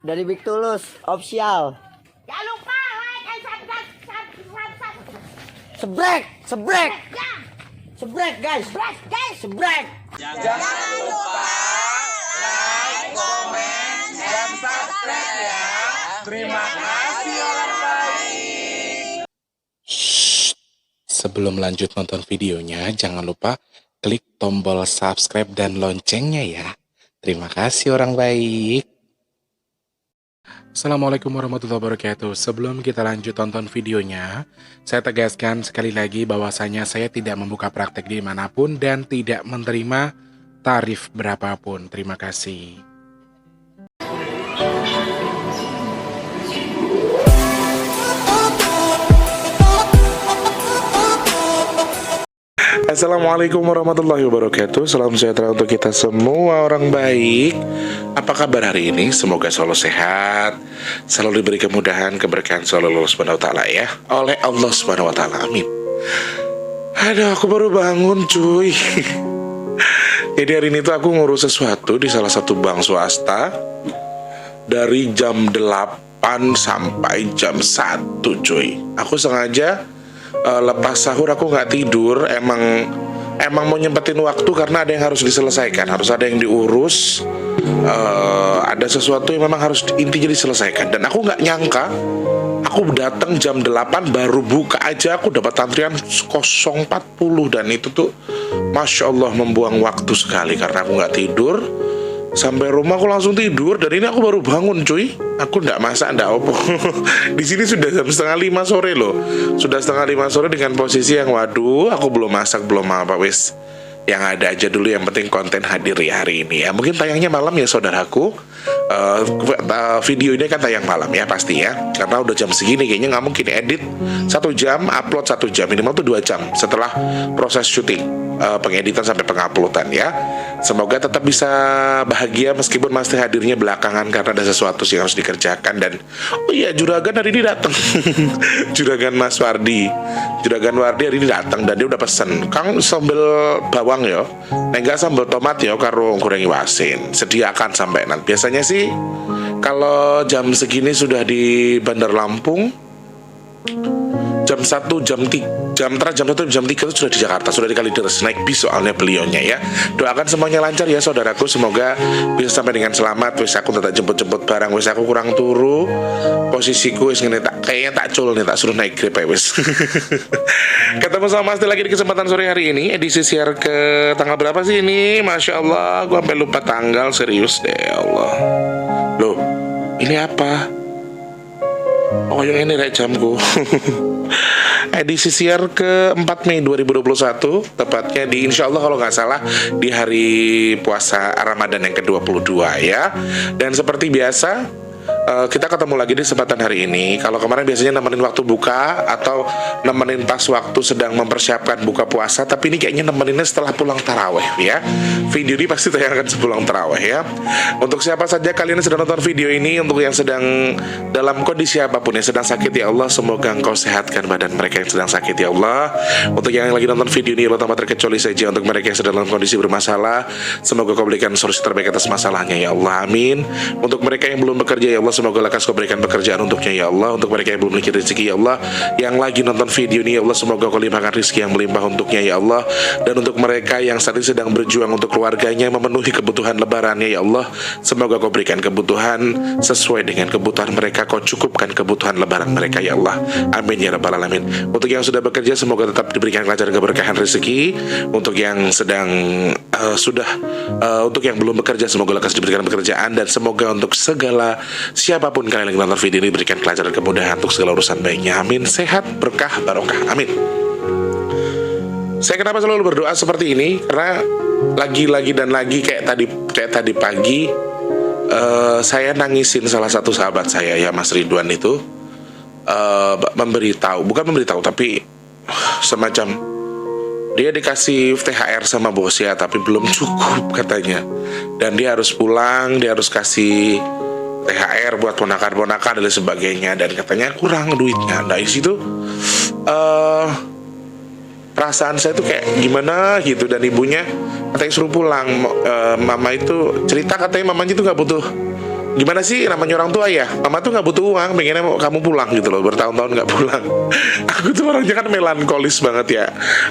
Dari Big Tulus official. Jangan lupa like and subscribe. Sebrek, sebrek, Ya, sebrek guys, guys. sebrek. Jangan lupa like, komen, dan subscribe ya. Terima kasih orang baik. Sebelum lanjut nonton videonya, jangan lupa klik tombol subscribe dan loncengnya ya. Terima kasih orang baik. Assalamualaikum warahmatullahi wabarakatuh. Sebelum kita lanjut tonton videonya, saya tegaskan sekali lagi bahwasanya saya tidak membuka praktek dimanapun dan tidak menerima tarif berapapun. Terima kasih. Assalamualaikum warahmatullahi wabarakatuh. Salam sejahtera untuk kita semua orang baik. Apa kabar hari ini? Semoga selalu sehat, selalu diberi kemudahan, keberkahan selalu Allah Subhanahu wa taala ya. Oleh Allah Subhanahu wa taala. Amin. Aduh, aku baru bangun cuy. Jadi hari ini tuh aku ngurus sesuatu di salah satu bank swasta dari jam 8 sampai jam 1 cuy. Aku sengaja lepas sahur aku nggak tidur, emang mau nyempetin waktu karena ada yang harus diselesaikan, harus ada yang diurus, ada sesuatu yang memang harus intinya diselesaikan. Dan aku nggak nyangka, aku datang jam 8 baru buka aja aku dapat antrian 040 dan itu tuh Masya Allah membuang waktu sekali karena aku nggak tidur. Sampai rumah aku langsung tidur dan ini aku baru bangun cuy. Aku ndak masak ndak opo. Di sini sudah jam 4:30 sore loh. Sudah 4:30 sore dengan posisi yang waduh, aku belum masak belum apa wis. Yang ada aja dulu, yang penting konten hadir ya hari ini ya. Mungkin tayangnya malam ya saudaraku. Video ini kan tayang malam ya pasti ya. Karena udah jam segini kayaknya nggak mungkin edit 1 jam, upload 1 jam, minimal tuh 2 jam setelah proses syuting. Pengeditan sampai penguploadan ya. Semoga tetap bisa bahagia meskipun masih hadirnya belakangan karena ada sesuatu sih yang harus dikerjakan. Dan oh iya, Juragan hari ini datang. Juragan Mas Wardi, Juragan Wardi hari ini datang dan dia udah pesen, Kang sambal bawang yo, enggak sambal tomat yo karo goreng iwasin, sediakan sampai nanti. Biasanya sih kalau jam segini sudah di Bandar Lampung, jam 1, jam 3, jam 1, jam 3 itu sudah di Jakarta, sudah di Kalideres, naik bis soalnya beliaunya ya. Doakan semuanya lancar ya saudaraku, semoga bisa sampai dengan selamat. Wis aku tak jemput-jemput barang, wis aku kurang turu, posisiku wis ngene tak kayaknya tak cul nih, tak suruh naik grab ya wis. Ketemu sama Mas lagi di kesempatan sore hari ini, edisi siar ke tanggal berapa sih ini? Masya Allah, gue sampai lupa tanggal, serius deh ya Allah. Loh, ini apa? Oh yang ini rek jamku. Edisi siar ke 4 Mei 2021, tepatnya di insya Allah kalau nggak salah di hari puasa Ramadan yang ke-22 ya. Dan seperti biasa kita ketemu lagi di kesempatan hari ini. Kalau kemarin biasanya nemenin waktu buka atau nemenin pas waktu sedang mempersiapkan buka puasa, tapi ini kayaknya nemeninnya setelah pulang taraweh ya. Video ini pasti tayangkan sepulang taraweh ya. Untuk siapa saja kalian yang sedang nonton video ini, untuk yang sedang dalam kondisi apapun, yang sedang sakit ya Allah, semoga Engkau sehatkan badan mereka yang sedang sakit ya Allah. Untuk yang lagi nonton video ini, Allah tanpa terkecuali saja untuk mereka yang sedang dalam kondisi bermasalah, semoga Kau berikan solusi terbaik atas masalahnya ya Allah, amin. Untuk mereka yang belum bekerja ya Allah, semoga lekas Kau berikan pekerjaan untuknya ya Allah. Untuk mereka yang belum memiliki rezeki ya Allah, yang lagi nonton video ini ya Allah, semoga Kau limpahkan rezeki yang melimpah untuknya ya Allah. Dan untuk mereka yang saat ini sedang berjuang untuk keluarganya, memenuhi kebutuhan lebarannya ya Allah, semoga Kau berikan kebutuhan sesuai dengan kebutuhan mereka, Kau cukupkan kebutuhan lebaran mereka ya Allah, amin ya rabbal alamin. Untuk yang sudah bekerja, semoga tetap diberikan kelancaran keberkahan rezeki. Untuk yang sedang untuk yang belum bekerja, semoga lekas diberikan pekerjaan. Dan semoga untuk segala siapapun kalian yang nonton video ini berikan kelancaran kemudahan untuk segala urusan baiknya, amin. Sehat, berkah, barokah, amin. Saya kenapa selalu berdoa seperti ini? Karena lagi kayak tadi pagi saya nangisin salah satu sahabat saya ya, Mas Ridwan itu bukan memberitahu tapi semacam dia dikasih THR sama bosnya tapi belum cukup katanya, dan dia harus pulang, dia harus kasih THR buat ponakan-ponakan dan sebagainya, dan katanya kurang duitnya. Nah di situ perasaan saya tuh kayak gimana gitu. Dan ibunya katanya suruh pulang. Mama itu cerita katanya mamanya itu nggak butuh gimana sih namanya orang tua ya, mama tuh nggak butuh uang, pengennya kamu pulang gitu loh, bertahun-tahun nggak pulang. Aku tuh orangnya kan melankolis banget ya,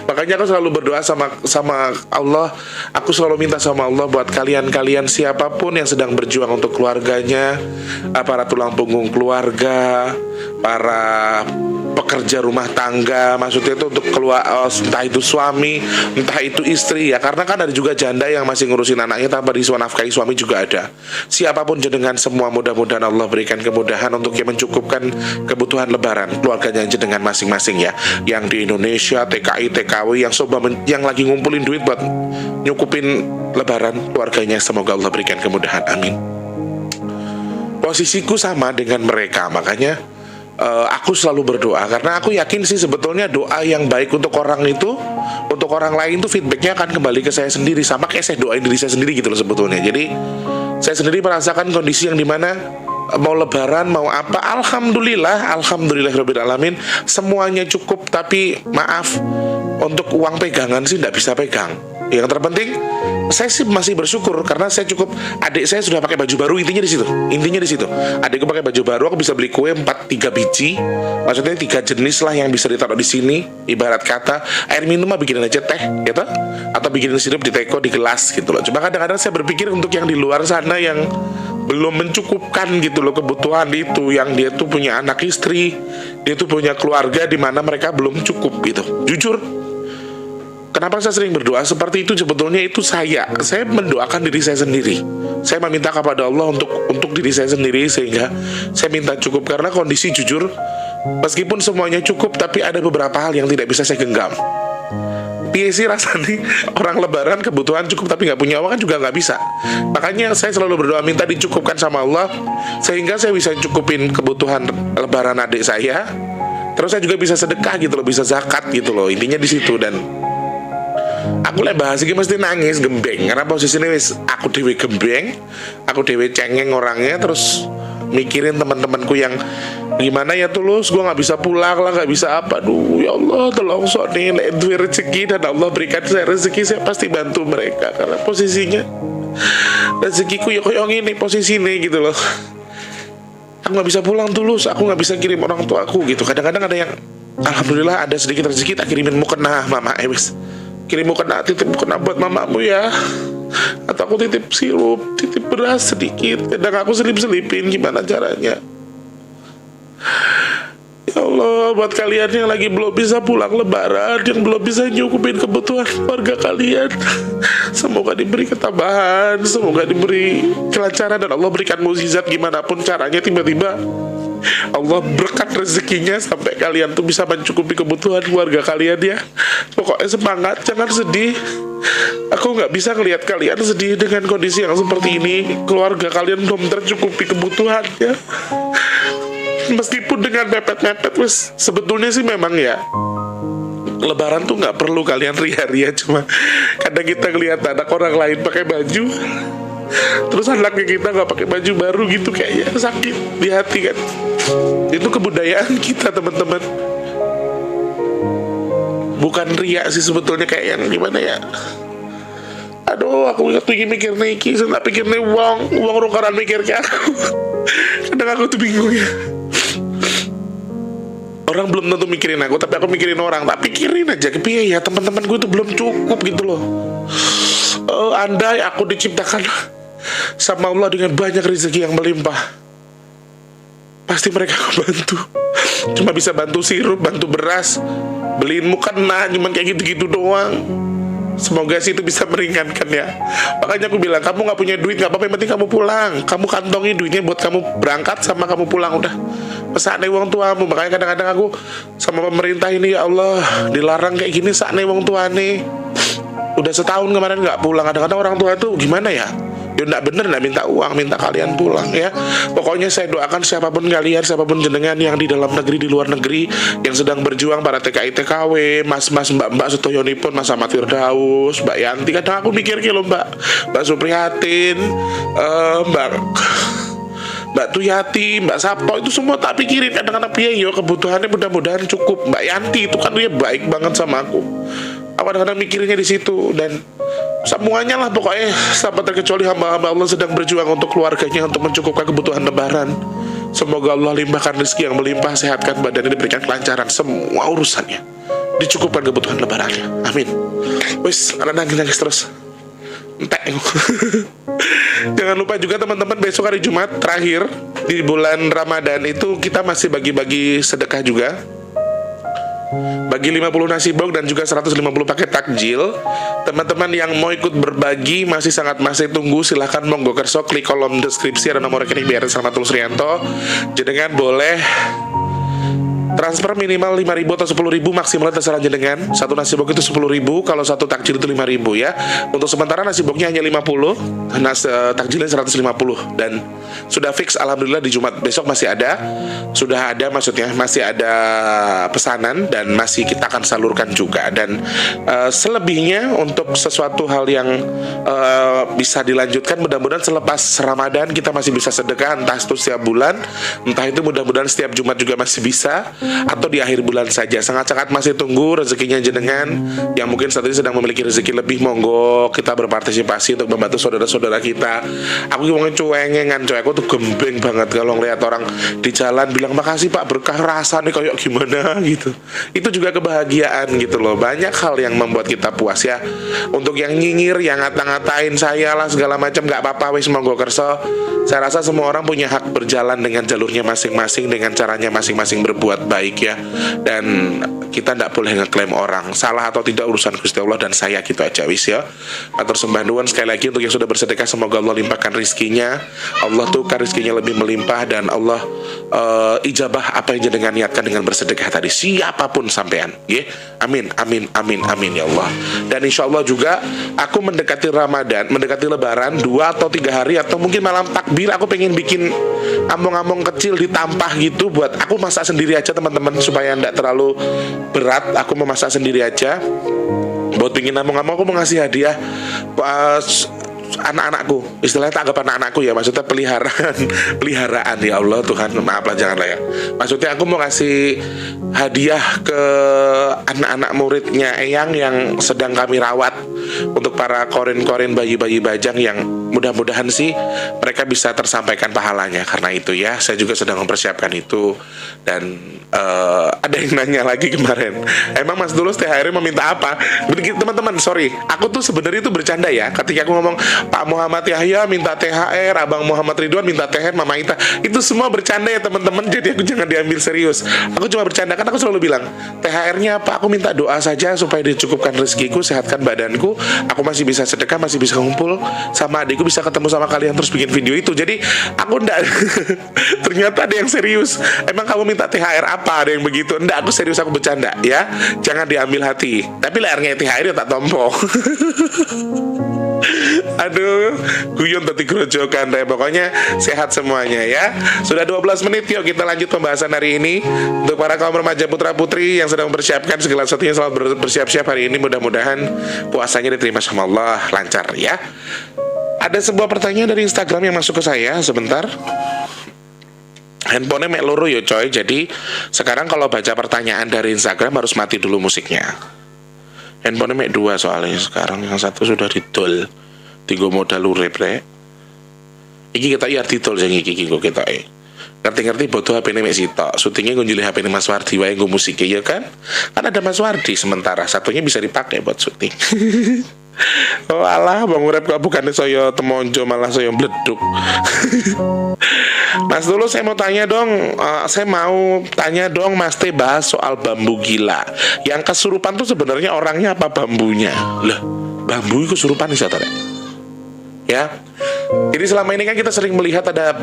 makanya aku selalu berdoa sama Allah. Aku selalu minta sama Allah buat kalian siapapun yang sedang berjuang untuk keluarganya, para tulang punggung keluarga, para pekerja rumah tangga, maksudnya itu untuk keluar, entah itu suami, entah itu istri ya, karena kan ada juga janda yang masih ngurusin anaknya tanpa nafkahi suami juga ada. Siapapun jenengan semua, mudah-mudahan Allah berikan kemudahan untuk yang mencukupkan kebutuhan lebaran keluarganya jenengan masing-masing ya, yang di Indonesia, TKI, TKW, yang lagi ngumpulin duit buat nyukupin lebaran keluarganya, semoga Allah berikan kemudahan, amin. Posisiku sama dengan mereka, makanya aku selalu berdoa, karena aku yakin sih sebetulnya doa yang baik untuk orang itu, untuk orang lain tuh feedbacknya akan kembali ke saya sendiri, sama kayak saya doain diri saya sendiri gitu loh sebetulnya. Jadi saya sendiri merasakan kondisi yang dimana mau lebaran mau apa, alhamdulillah alamin, semuanya cukup. Tapi maaf, untuk uang pegangan sih nggak bisa pegang. Yang terpenting saya sih masih bersyukur karena saya cukup, adik saya sudah pakai baju baru, intinya di situ. Adikku pakai baju baru, aku bisa beli kue 3 biji, maksudnya 3 jenis lah yang bisa ditaruh di sini. Ibarat kata air minum mah bikinin aja teh gitu, atau bikinin sirup di teko di gelas gitu loh. Cuma kadang-kadang saya berpikir untuk yang di luar sana yang belum mencukupkan gitu loh kebutuhan itu, yang dia tuh punya anak istri, dia tuh punya keluarga di mana mereka belum cukup gitu. Jujur, kenapa saya sering berdoa seperti itu? Sebetulnya itu saya mendoakan diri saya sendiri. Saya meminta kepada Allah untuk diri saya sendiri, sehingga saya minta cukup. Karena kondisi jujur, meskipun semuanya cukup, tapi ada beberapa hal yang tidak bisa saya genggam. Piye sih rasanya orang lebaran kebutuhan cukup tapi nggak punya uang, kan juga nggak bisa. Makanya saya selalu berdoa minta dicukupkan sama Allah, sehingga saya bisa cukupin kebutuhan lebaran adik saya. Terus saya juga bisa sedekah gitu loh, bisa zakat gitu loh. Intinya di situ. Dan aku lek bahas iki mesti nangis gembeng, karena posisinya wis aku dewe gembeng, aku dewe cengeng orangnya, terus mikirin teman-temanku yang gimana ya Tulus, gue nggak bisa pulang lah, nggak bisa apa. Duh ya Allah, tolong sok nih, lek duwe rezeki dan Allah berikan saya rezeki, saya pasti bantu mereka. Karena posisinya rezekiku ya koyong ini posisi ini gitu loh. Aku nggak bisa pulang Tulus, aku nggak bisa kirim orang tua aku gitu. Kadang-kadang ada yang alhamdulillah ada sedikit rezeki, tak kirimin mukena mama, wis kirim mukena, titip mukena buat mamamu ya, atau aku titip sirup, titip beras sedikit, kadang aku selip-selipin, gimana caranya. Ya Allah, buat kalian yang lagi belum bisa pulang lebaran, yang belum bisa nyukupin kebutuhan keluarga kalian, semoga diberi ketabahan, semoga diberi kelancaran, dan Allah berikan mukjizat gimana pun caranya. Tiba-tiba Allah berkat rezekinya sampai kalian tuh bisa mencukupi kebutuhan keluarga kalian ya. Pokoknya semangat, jangan sedih. Aku gak bisa ngelihat kalian sedih dengan kondisi yang seperti ini. Keluarga kalian belum tercukupi kebutuhannya, meskipun dengan mepet-mepet. Wes sebetulnya sih memang ya, lebaran tuh gak perlu kalian ria-ria. Cuma kadang kita ngelihat anak orang lain pakai baju, terus anaknya kita gak pakai baju baru gitu, kayaknya sakit di hati kan. Itu kebudayaan kita teman-teman, bukan ria sih sebetulnya, kayak yang gimana ya. Aduh, aku ingin mikir Niki, saya tak pikir nih uang rukaran mikir kayak aku. Kadang aku tuh bingung ya. Orang belum tentu mikirin aku, tapi aku mikirin orang. Tak pikirin aja, kepiye ya teman-teman gue itu belum cukup gitu loh. Andai aku diciptakan sama Allah dengan banyak rezeki yang melimpah, pasti mereka aku bantu. Cuma bisa bantu sirup, bantu beras, beliin mukena, cuman kayak gitu-gitu doang. Semoga sih itu bisa meringankan ya. Makanya aku bilang, kamu gak punya duit gak apa-apa, yang penting kamu pulang. Kamu kantongi duitnya buat kamu berangkat sama kamu pulang, udah. Pesakne wong tuamu. Makanya kadang-kadang aku sama pemerintah ini, ya Allah, dilarang kayak gini, sakne wong tuane. Udah setahun kemarin gak pulang. Kadang-kadang orang tua tuh gimana ya, ya enggak bener, enggak minta uang, minta kalian pulang ya. Pokoknya saya doakan siapapun kalian, siapapun jenengan yang di dalam negeri, di luar negeri, yang sedang berjuang, para TKI TKW, mas-mas, mbak-mbak sedoyonipun, Mas Ahmad Firdaus, Mbak Yanti. Kadang aku mikir loh Mbak Suprihatin, Mbak Tuyati, Mbak Sapo, itu semua tak pikirin. Kadang-kadang piye yo kebutuhannya mudah-mudahan cukup. Mbak Yanti itu kan dia baik banget sama aku. Aku kadang-kadang mikirnya di situ. Dan Semuanya lah pokoknya, tanpa terkecuali hamba-hamba Allah sedang berjuang untuk keluarganya, untuk mencukupkan kebutuhan lebaran. Semoga Allah limpahkan rezeki yang melimpah, sehatkan badannya, diberikan kelancaran semua urusannya, dicukupkan kebutuhan lebarannya. Amin. Wis, nangis terus. Entek. Jangan lupa juga teman-teman, besok hari Jumat terakhir di bulan Ramadan itu kita masih bagi-bagi sedekah juga. Bagi 50 nasi box dan juga 150 paket takjil. Teman-teman yang mau ikut berbagi masih tunggu, silahkan monggo kerso, klik kolom deskripsi, ada nomor rekening BRI Salamatul Suryanto. Jenengan boleh transfer minimal 5.000 atau 10.000, maksimal terserah jenengan. Satu nasi box itu 10.000, kalau satu takjil itu 5.000 ya. Untuk sementara nasi boxnya hanya 50, takjilnya 150, dan sudah fix alhamdulillah di Jumat besok masih ada. Sudah ada, maksudnya masih ada pesanan dan masih kita akan salurkan juga. Dan selebihnya untuk sesuatu hal yang bisa dilanjutkan, mudah-mudahan selepas Ramadan kita masih bisa sedekah, entah itu setiap bulan, entah itu mudah-mudahan setiap Jumat juga masih bisa, atau di akhir bulan saja. Sangat-sangat masih tunggu rezekinya jenengan yang mungkin saat ini sedang memiliki rezeki lebih. Monggo kita berpartisipasi untuk membantu saudara-saudara kita. Aku ngomongin cuengengan, coy, aku tuh gembeng banget kalau ngeliat orang di jalan bilang makasih Pak, berkah, rasanya kayak gimana gitu. Itu juga kebahagiaan gitu loh. Banyak hal yang membuat kita puas ya. Untuk yang nyinyir, yang ngata-ngatain saya lah segala macam, nggak apa-apa, wis monggo kerso. Saya rasa semua orang punya hak berjalan dengan jalurnya masing-masing, dengan caranya masing-masing berbuat baik ya. Dan kita tidak boleh ngeklaim orang salah atau tidak, urusan Gusti Allah dan saya, gitu aja wis ya. Atur sembah nuwun sekali lagi untuk yang sudah bersedekah, semoga Allah limpahkan rizkinya, Allah tukar rizkinya lebih melimpah, dan Allah ijabah apa yang jenengan niatkan dengan bersedekah tadi, siapapun sampean ya. Amin amin amin amin ya Allah. Dan insya Allah juga aku mendekati Ramadan, mendekati Lebaran 2 atau 3 hari, atau mungkin malam takbir, aku pengen bikin among-among kecil ditampah gitu, buat aku masak sendiri aja teman-teman, supaya tidak terlalu berat. Aku memasak sendiri aja. Buat pingin among-among, aku mau ngasih hadiah anak-anakku, istilahnya tak anggap anak-anakku ya, maksudnya peliharaan ya Allah Tuhan, maaflah janganlah ya. Maksudnya aku mau ngasih hadiah ke anak-anak muridnya Eyang yang sedang kami rawat, untuk para korin-korin bayi-bayi bajang yang mudah-mudahan sih mereka bisa tersampaikan pahalanya. Karena itu ya, saya juga sedang mempersiapkan itu. Dan ada yang nanya lagi kemarin, emang Mas Tulus THR meminta apa? Teman-teman, sorry, aku tuh sebenarnya itu bercanda ya. Ketika aku ngomong Pak Muhammad Yahya minta THR, Abang Muhammad Ridwan minta THR, Mama Ita, itu semua bercanda ya teman-teman. Jadi aku jangan diambil serius. Aku cuma bercanda, kan aku selalu bilang THR-nya apa, aku minta doa saja supaya dicukupkan rezekiku, sehatkan badanku, aku masih bisa sedekah, masih bisa kumpul sama adikku, bisa ketemu sama kalian, terus bikin video itu. Jadi aku ndak ternyata ada yang serius. Emang kamu minta THR apa? Ada yang begitu? Ndak, aku serius, aku bercanda ya. Jangan diambil hati. Tapi layarnya THR ya tak tompo. Aduh, guyon tadi kerojokan deh. Pokoknya sehat semuanya ya. Sudah 12 menit, yuk kita lanjut pembahasan hari ini. Untuk para kaum remaja putra putri yang sedang mempersiapkan segala sesuatunya, selamat bersiap-siap hari ini. Mudah-mudahan puasanya diterima sama Allah, lancar ya. Ada sebuah pertanyaan dari Instagram yang masuk ke saya. Sebentar, handphonenya mek loro yo coy. Jadi sekarang kalau baca pertanyaan dari Instagram harus mati dulu musiknya. Handphonenya mek 2 soalnya sekarang, yang satu sudah didol. Tiga modal urip rek. Iki kita iya didol sing iki kok kita ngerti-ngerti bodoh HP-ne mek sitok. Syutingnya gue nyilih HP-ne Mas Wardi wae nggo musik ya kan? Kan ada Mas Wardi, sementara satunya bisa dipakai buat syuting. Oh alah, Bang Urep kok bukannya saya temonjo malah saya bleduk. Mas dulu saya mau tanya dong, Mas Teh bahas soal bambu gila. Yang kesurupan tuh sebenarnya orangnya apa bambunya? Lah, bambu itu kesurupan nih saudara. Ya. Jadi selama ini kan kita sering melihat ada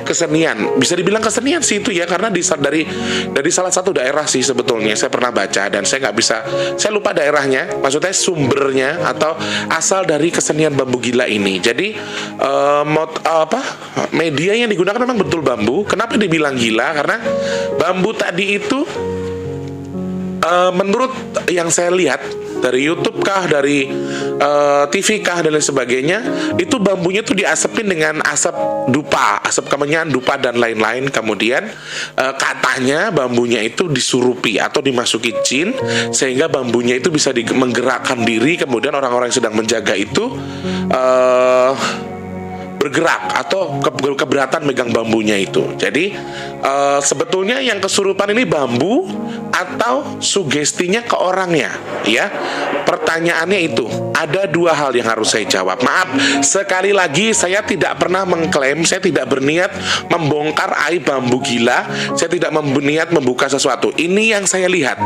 kesenian. Bisa dibilang kesenian sih itu ya, karena dari salah satu daerah sih sebetulnya saya pernah baca, dan saya lupa daerahnya, maksudnya sumbernya atau asal dari kesenian bambu gila ini. Jadi media yang digunakan memang betul bambu. Kenapa dibilang gila? Karena bambu tadi itu menurut yang saya lihat dari YouTube kah, dari TV kah dan lain sebagainya, itu bambunya tuh diasapin dengan asap dupa, asap kemenyan, dupa dan lain-lain. Kemudian katanya bambunya itu disurupi atau dimasuki jin sehingga bambunya itu bisa menggerakkan diri, kemudian orang-orang yang sedang menjaga itu bergerak atau keberatan megang bambunya itu. Jadi sebetulnya yang kesurupan ini bambu atau sugestinya ke orangnya, ya. Pertanyaannya itu ada dua hal yang harus saya jawab. Maaf, sekali lagi saya tidak pernah mengklaim, saya tidak berniat membongkar aib bambu gila, saya tidak berniat membuka sesuatu. Ini yang saya lihat.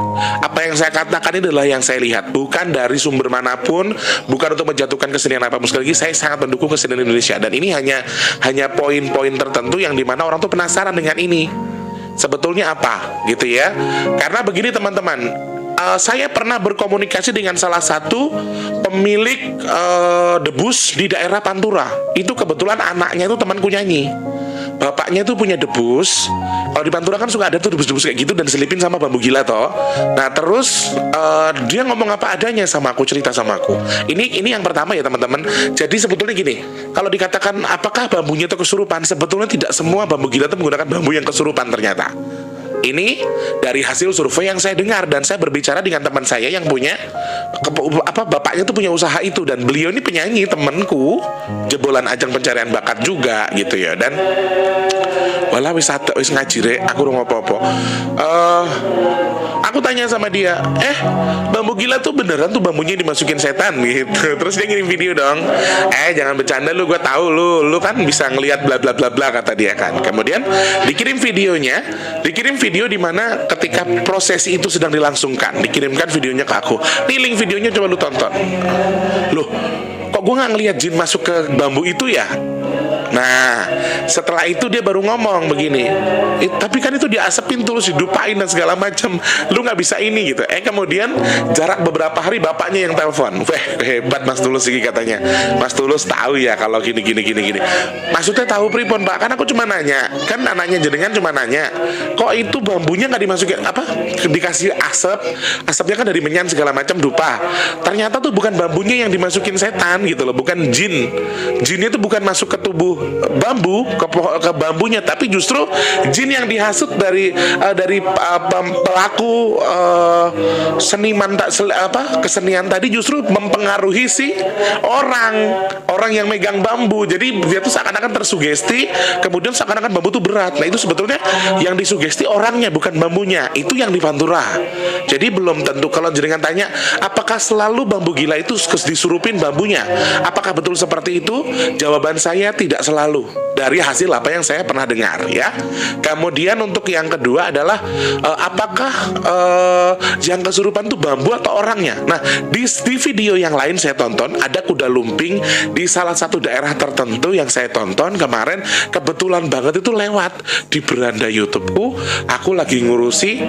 Apa yang saya katakan ini adalah yang saya lihat, bukan dari sumber manapun, bukan untuk menjatuhkan kesenian apapun. Sekali lagi saya sangat mendukung kesenian Indonesia dan ini hanya poin-poin tertentu yang dimana orang tuh penasaran dengan ini sebetulnya apa gitu ya. Karena begini teman-teman, saya pernah berkomunikasi dengan salah satu pemilik debus di daerah Pantura. Itu kebetulan anaknya itu temanku nyanyi. Bapaknya itu punya debus. Kalau di Pantura kan suka ada tuh debus-debus kayak gitu dan diselipin sama bambu gila toh. Nah terus dia ngomong apa adanya sama aku, cerita sama aku. Ini yang pertama ya teman-teman. Jadi sebetulnya gini, kalau dikatakan apakah bambunya itu kesurupan, sebetulnya tidak semua bambu gila itu menggunakan bambu yang kesurupan ternyata. Ini dari hasil survei yang saya dengar dan saya berbicara dengan teman saya yang punya bapaknya tuh punya usaha itu dan beliau ini penyanyi temanku, jebolan ajang pencarian bakat juga gitu ya. Dan wala wis ngaji aku rung apa-apa. Aku tanya sama dia, bambu gila tuh beneran tuh bambunya dimasukin setan gitu. Terus dia ngirim video dong. Jangan bercanda lu, gue tahu lu kan bisa ngelihat bla bla bla bla kata dia kan. Kemudian dikirim video di mana ketika prosesi itu sedang dilangsungkan, dikirimkan videonya ke aku. Nih link videonya coba lu tonton. Loh, kok gue nggak ngelihat jin masuk ke bambu itu ya? Nah, setelah itu dia baru ngomong begini, tapi kan itu diasepin terus, didupain dan segala macam. Lu nggak bisa ini gitu. Kemudian jarak beberapa hari bapaknya yang telepon. Hebat Mas Tulus ini katanya. Mas Tulus tahu ya kalau gini. Maksudnya tahu pripon Pak? Kan aku cuma nanya. Kan anaknya jenengan cuma nanya. Kok itu bambunya nggak dimasukin apa? Dikasih asap. Asapnya kan dari menyan segala macam dupa. Ternyata tuh bukan bambunya yang dimasukin setan gitu loh, bukan jin. Jinnya itu bukan masuk ke tubuh bambu ke bambunya, tapi justru jin yang dihasut dari pelaku seniman kesenian tadi justru mempengaruhi si orang yang megang bambu. Jadi dia tuh seakan-akan tersugesti, kemudian seakan-akan bambu tuh berat. Nah itu sebetulnya yang disugesti orangnya bukan bambunya. Itu yang di Pantura. Jadi belum tentu. Kalau jenengan tanya apakah selalu bambu gila itu disurupin bambunya, apakah betul seperti itu? Jawaban saya tidak selalu, dari hasil apa yang saya pernah dengar ya. Kemudian untuk yang kedua adalah apakah yang kesurupan itu bambu atau orangnya. Nah di video yang lain saya tonton ada kuda lumping di salah satu daerah tertentu yang saya tonton kemarin. Kebetulan banget itu lewat di beranda YouTubeku. Aku lagi ngurusi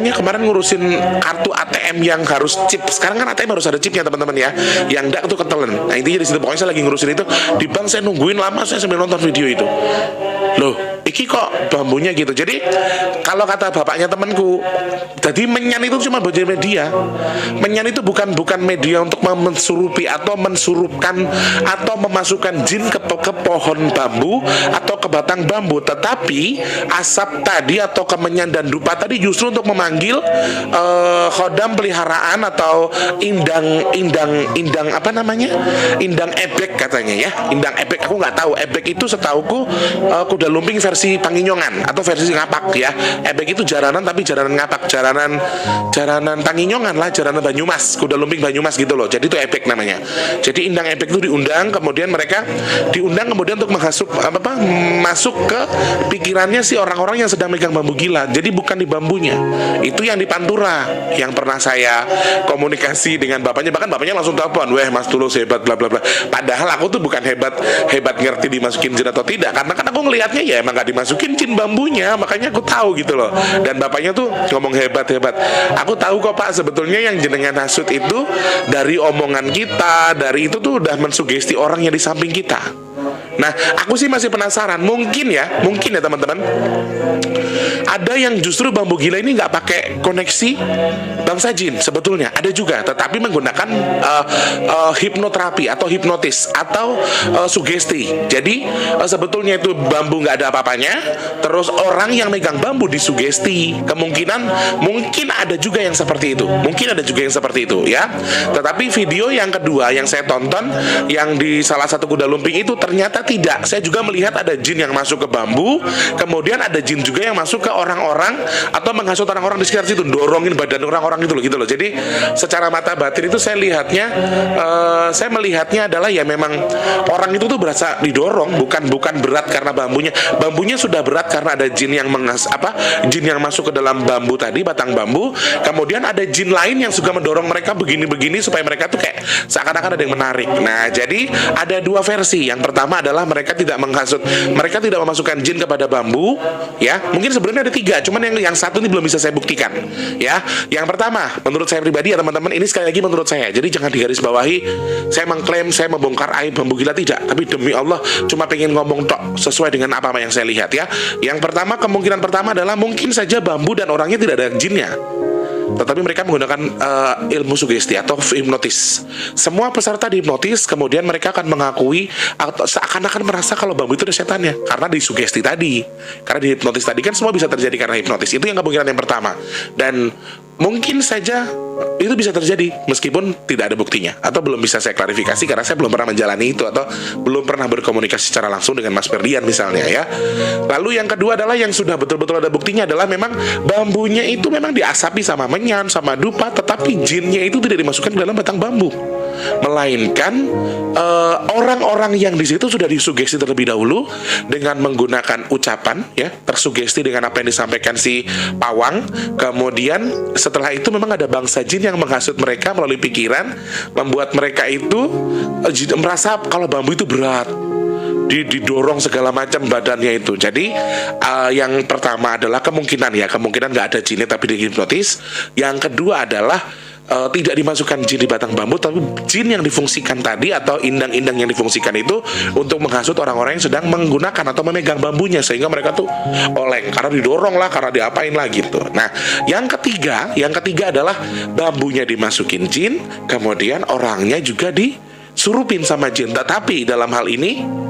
kemarin ngurusin kartu ATM yang harus chip. Sekarang kan ATM harus ada chipnya teman-teman ya. Yang enggak tuh ketelen. Nah intinya di situ pokoknya saya lagi ngurusin itu. Di bank saya nungguin lama, saya sambil nonton video itu. Loh, iki kok bambunya gitu. Jadi kalau kata bapaknya temanku, jadi menyan itu cuma baju media. Menyan itu bukan media untuk mensurupi atau mensurupkan atau memasukkan jin ke pohon bambu atau ke batang bambu, tetapi asap tadi atau kemenyan dan dupa tadi justru untuk memanggil khodam peliharaan atau indang ebek katanya ya. Indang ebek, aku nggak tahu. Ebek itu setauku kuda lumping versi Tanginyongan atau versi ngapak ya. Ebek itu jaranan tapi jaranan ngapak, jaranan Tanginyongan lah, jaranan Banyumas, kuda lumping Banyumas gitu loh. Jadi itu ebek namanya. Jadi indang ebek itu diundang, kemudian mereka diundang kemudian untuk masuk ke pikirannya si orang-orang yang sedang megang bambu gila. Jadi bukan di bambunya. Itu yang di Pantura yang pernah saya komunikasi dengan bapaknya. Bahkan bapaknya langsung telepon, "Weh Mas Tulus hebat bla bla bla." Padahal aku tuh bukan hebat ngerti dimasukin jin atau tidak, karena kan aku ngelihatnya ya emang gak dimasukin jin bambunya, makanya aku tahu gitu loh. Dan bapaknya tuh ngomong hebat. Aku tahu kok Pak, sebetulnya yang jenengan hasut itu dari omongan kita, dari itu tuh udah mensugesti orang yang di samping kita. Nah, aku sih masih penasaran. Mungkin ya teman-teman, ada yang justru bambu gila ini nggak pakai koneksi bangsa jin sebetulnya. Ada juga, tetapi menggunakan hipnoterapi atau hipnotis atau sugesti. Jadi sebetulnya itu bambu nggak ada apa-apanya. Terus orang yang megang bambu disugesti. Mungkin ada juga yang seperti itu. Ya. Tetapi video yang kedua yang saya tonton, yang di salah satu kuda lumping itu ternyata tidak. Saya juga melihat ada jin yang masuk ke bambu, kemudian ada jin juga yang masuk ke orang-orang atau menghasut orang-orang di sekitar situ, dorongin badan orang-orang itu loh, gitu loh. Jadi secara mata batin itu saya melihatnya adalah ya memang orang itu tuh berasa didorong, bukan berat karena bambunya sudah berat karena ada jin yang jin yang masuk ke dalam bambu tadi, batang bambu. Kemudian ada jin lain yang suka mendorong mereka begini-begini supaya mereka tuh kayak seakan-akan ada yang menarik. Nah, jadi ada dua versi. Yang pertama adalah mereka tidak memasukkan jin kepada bambu, ya. Mungkin sebenarnya ada tiga, cuman yang satu ini belum bisa saya buktikan, ya. Yang pertama, menurut saya pribadi ya teman-teman, ini sekali lagi menurut saya. Jadi jangan digarisbawahi saya mengklaim saya membongkar aib bambu gila, tidak. Tapi demi Allah cuma pengen ngomong tok sesuai dengan apa yang saya lihat, ya. Yang pertama, kemungkinan pertama adalah mungkin saja bambu dan orangnya tidak ada jinnya, tetapi mereka menggunakan ilmu sugesti atau hipnotis. Semua peserta dihipnotis, kemudian mereka akan mengakui atau seakan-akan merasa kalau bambu itu ada setannya karena disugesti tadi, karena dihipnotis tadi. Kan semua bisa terjadi karena hipnotis. Itu yang kemungkinan yang pertama. Dan mungkin saja itu bisa terjadi meskipun tidak ada buktinya atau belum bisa saya klarifikasi karena saya belum pernah menjalani itu atau belum pernah berkomunikasi secara langsung dengan Mas Ferdian misalnya, ya. Lalu yang kedua adalah yang sudah betul-betul ada buktinya adalah memang bambunya itu memang diasapi sama menyan, sama dupa, tetapi jinnya itu tidak dimasukkan ke dalam batang bambu, melainkan orang-orang yang di situ sudah disugesti terlebih dahulu dengan menggunakan ucapan, ya, tersugesti dengan apa yang disampaikan si pawang. Kemudian setelah itu memang ada bangsa jin yang menghasut mereka melalui pikiran, membuat mereka itu merasa kalau bambu itu berat, didorong segala macam badannya itu. Jadi yang pertama adalah kemungkinan nggak ada jinnya tapi dihipnotis. Yang kedua adalah tidak dimasukkan jin di batang bambu, tapi jin yang difungsikan tadi atau indang-indang yang difungsikan itu untuk menghasut orang-orang yang sedang menggunakan atau memegang bambunya, sehingga mereka tuh oleng karena didorong lah, karena diapain lah gitu. Nah, yang ketiga adalah bambunya dimasukin jin, kemudian orangnya juga disurupin sama jin. Tetapi dalam hal ini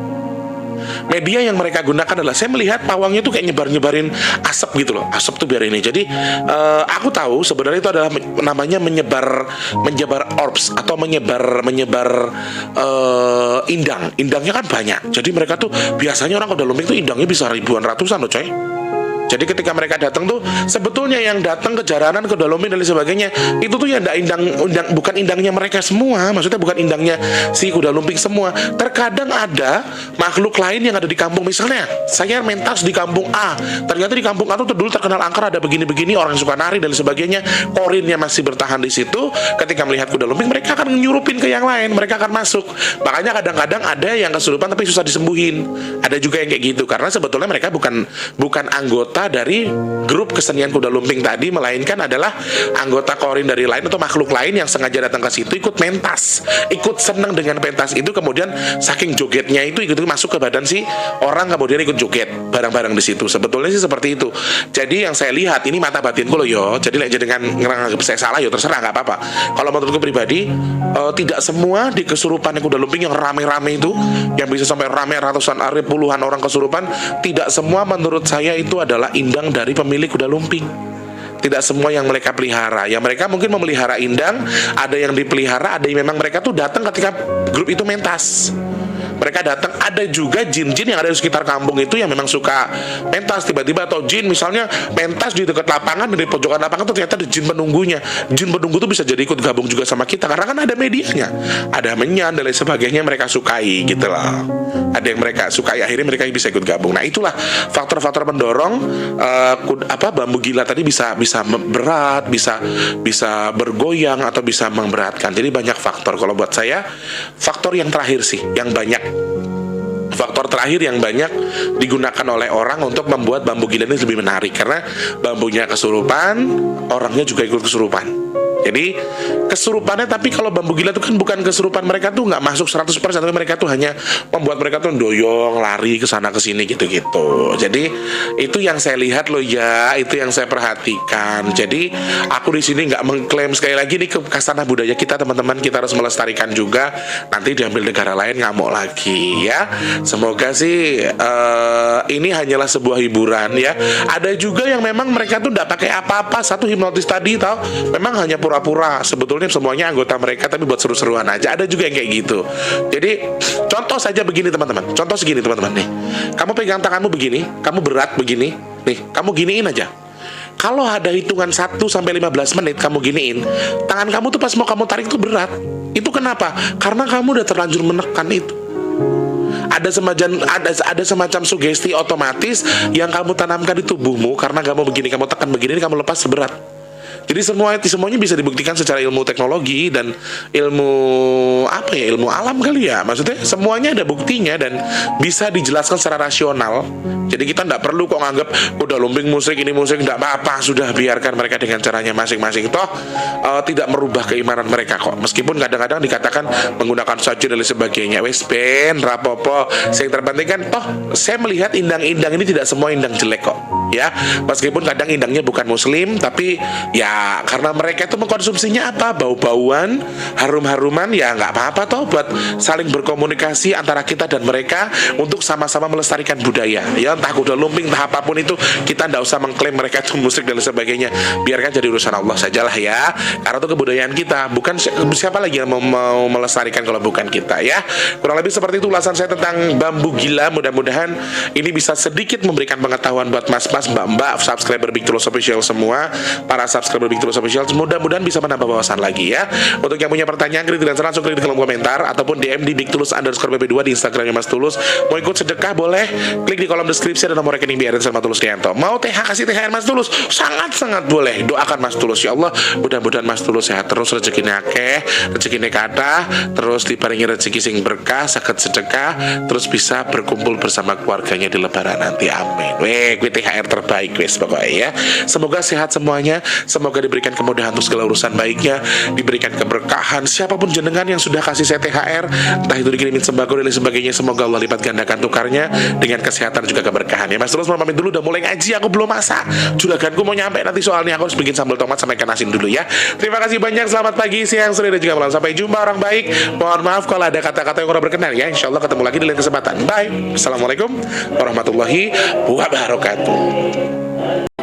media yang mereka gunakan adalah, saya melihat pawangnya tuh kayak nyebarin asap gitu loh. Asap tuh biar ini. Jadi aku tahu sebenarnya itu adalah namanya menyebar orbs atau menyebar indang. Indangnya kan banyak. Jadi mereka tuh biasanya orang kuda lumping tuh indangnya bisa ribuan, ratusan loh, coy. Jadi ketika mereka datang tuh, sebetulnya yang datang ke jaranan, ke lumping dan sebagainya, itu tuh ya bukan indangnya mereka semua. Maksudnya bukan indangnya si kuda lumping semua. Terkadang ada makhluk lain yang ada di kampung. Misalnya saya mentas di kampung A, ternyata di kampung A tuh dulu terkenal angker, ada begini-begini, orang yang suka nari dan sebagainya. Korinnya masih bertahan di situ. Ketika melihat kuda lumping, mereka akan nyurupin ke yang lain, mereka akan masuk. Makanya kadang-kadang ada yang kesurupan tapi susah disembuhin. Ada juga yang kayak gitu, karena sebetulnya mereka bukan anggota dari grup kesenian kuda lumping tadi, melainkan adalah anggota korin dari lain atau makhluk lain yang sengaja datang ke situ, ikut mentas, ikut senang dengan pentas itu, kemudian saking jogetnya itu ikut masuk ke badan si orang, kemudian ikut joget bareng-bareng di situ. Sebetulnya sih seperti itu. Jadi yang saya lihat ini mata batinku loh, yo. Jadi dengan ngeranggap saya salah, yo terserah, nggak apa-apa. Kalau menurutku pribadi, tidak semua di kesurupan kuda lumping yang rame-rame itu, yang bisa sampai rame ratusan, puluhan orang kesurupan, tidak semua menurut saya itu adalah indang dari pemilik kuda lumping. Tidak semua yang mereka pelihara. Ya mereka mungkin memelihara indang, ada yang dipelihara, ada yang memang mereka tuh datang ketika grup itu mentas. Mereka datang, ada juga jin-jin yang ada di sekitar kampung itu yang memang suka pentas tiba-tiba, atau jin misalnya pentas di dekat lapangan, di pojokan lapangan tuh ternyata ada jin penunggunya. Jin penunggu tuh bisa jadi ikut gabung juga sama kita karena kan ada medianya, ada menyan dan lain sebagainya, mereka sukai gitu loh. Ada yang mereka sukai, akhirnya mereka bisa ikut gabung. Nah itulah faktor-faktor pendorong bambu gila tadi bisa berat, bisa bergoyang atau bisa memberatkan. Jadi banyak faktor. Kalau buat saya faktor yang terakhir sih yang banyak, faktor terakhir yang banyak digunakan oleh orang untuk membuat bambu gila ini lebih menarik, karena bambunya kesurupan, orangnya juga ikut kesurupan. Jadi kesurupannya, tapi kalau bambu gila itu kan bukan kesurupan, mereka tuh nggak masuk 100%, tapi mereka tuh hanya membuat mereka tuh doyong, lari ke sana ke sini gitu-gitu. Jadi itu yang saya lihat loh ya, itu yang saya perhatikan. Jadi aku di sini nggak mengklaim, sekali lagi nih kekasanah budaya kita teman-teman, kita harus melestarikan juga. Nanti diambil negara lain ngamuk lagi ya. Semoga sih ini hanyalah sebuah hiburan ya. Ada juga yang memang mereka tuh nggak pakai apa-apa. Satu hipnotis tadi tahu, memang hanya pura-pura. Sebetulnya semuanya anggota mereka, tapi buat seru-seruan aja. Ada juga yang kayak gitu. Jadi contoh saja begini teman-teman. Contoh segini teman-teman nih. Kamu pegang tanganmu begini, kamu berat begini. Nih, kamu giniin aja. Kalau ada hitungan 1 sampai 15 menit kamu giniin, tangan kamu tuh pas mau kamu tarik tuh berat. Itu kenapa? Karena kamu udah terlanjur menekan itu. Ada semacam sugesti otomatis yang kamu tanamkan di tubuhmu, karena kamu begini, kamu tekan begini, kamu lepas seberat. Jadi semuanya bisa dibuktikan secara ilmu teknologi dan ilmu ilmu alam kali ya. Maksudnya semuanya ada buktinya dan bisa dijelaskan secara rasional. Jadi kita nggak perlu kok nganggap udah lumping musik, ini musik, nggak apa-apa, sudah biarkan mereka dengan caranya masing-masing. Toh tidak merubah keimanan mereka kok. Meskipun kadang-kadang dikatakan menggunakan saja dan sebagainya. Wes ben rapopo. Yang terpenting kan toh saya melihat indang-indang ini tidak semua indang jelek kok. Ya, meskipun kadang indangnya bukan muslim, tapi ya karena mereka itu mengkonsumsinya apa, bau-bauan, harum-haruman, ya nggak apa-apa toh buat saling berkomunikasi antara kita dan mereka untuk sama-sama melestarikan budaya. Ya entah udah lumping, entah apapun itu, kita nggak usah mengklaim mereka itu musik dan sebagainya. Biarkan jadi urusan Allah sajalah ya, karena itu kebudayaan kita. Bukan siapa lagi yang mau melestarikan kalau bukan kita ya. Kurang lebih seperti itu ulasan saya tentang bambu gila. Mudah-mudahan ini bisa sedikit memberikan pengetahuan buat mas-mas, mbak-mbak, subscriber Big Tulus Official semua, para subscriber Big Tulus Official, mudah-mudahan bisa menambah wawasan lagi ya. Untuk yang punya pertanyaan, kritik dan saran, langsung klik di kolom komentar ataupun DM di Big Tulus _pp2 di Instagramnya Mas Tulus. Mau ikut sedekah boleh, klik di kolom deskripsi, ada nomor rekening BRN sama Tulus Rianto. Mau TH, kasih THR Mas Tulus, sangat-sangat boleh. Doakan Mas Tulus, ya Allah, mudah-mudahan Mas Tulus sehat terus, rezekinya akeh, rezekinya kathah, terus diparingi rezeki sing berkah, saged sedekah, terus bisa berkumpul bersama keluarganya di lebaran nanti, amin. Kuwi THR terbaik wes pokoknya ya. Semoga sehat semuanya, semoga diberikan kemudahan untuk segala urusan baiknya, diberikan keberkahan. Siapapun jenengan yang sudah kasih saya THR, entah itu dikirimin sembako dan sebagainya, semoga Allah lipat gandakan tukarnya dengan kesehatan juga keberkahan ya. Mas Tulus mau pamit dulu, udah mulai ngaji, aku belum masak, juraganku mau nyampe nanti, soalnya aku harus bikin sambal tomat sama ikan asin dulu ya. Terima kasih banyak, selamat pagi, siang, sore, dan juga malam. Sampai jumpa orang baik. Mohon maaf kalau ada kata-kata yang kurang berkenan ya. Insyaallah ketemu lagi di lain kesempatan. Bye. Assalamualaikum warahmatullahi wabarakatuh.